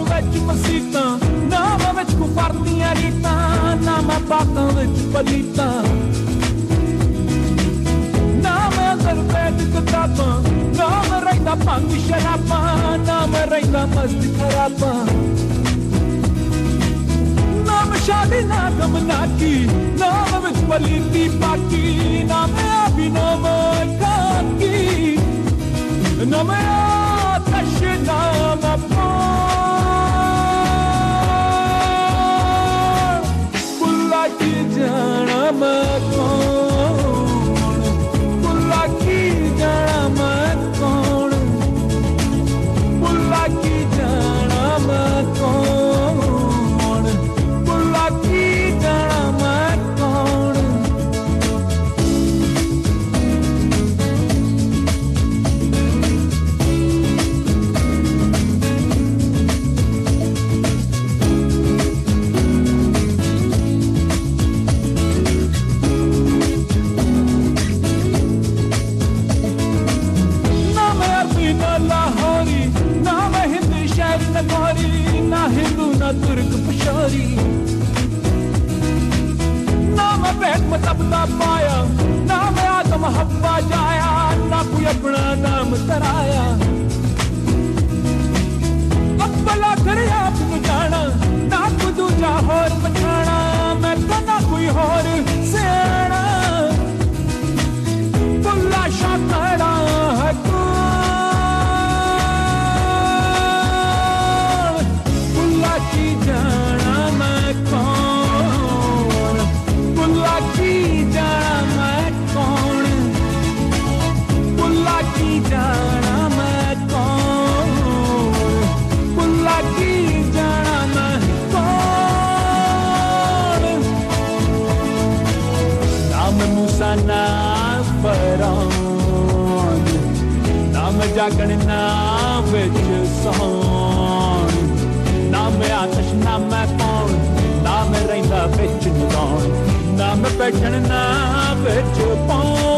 विच मसीतां नाम विच कुफरदियां रीतां नाम बातां विच पलीतां नाम अंदर बैठ किताबां नाम रहिंदा भंग शराबां नाम रहिंदा मस्त खराबां नाम शादी ना गम ना की नाम विच पलीती पाकी नाम आबी नाम खाकी नाम आतश नाम बुल्ला की जाना मैं कौन बुल्ला की जाना मैं कौन बुल्ला की जाना मैं कौन बुल्ला की जाना मैं कौन ना हिंदू ना तुर्क पशोरी ना मैं बैठ मतलब ना पाया ना मैं आदम हवा जाया ना कोई अपना नाम तराया अब्बला घर आप जाना ना कोई दूजा होर पछाना मैं तो ना कोई होर सियाना बुल्ला शाकड़ा है की जाना मैं कौन बुल्ला की जाना मैं कौन बुल्ला की जाना मैं कौन बुल्ला की जाना मैं कौन नाम मूसा ना फरौन नाम जागण नाम विच सौन नाम आतश नाम कौन नाम रहिंदा विच नौन नाम बैठण ना विच पौन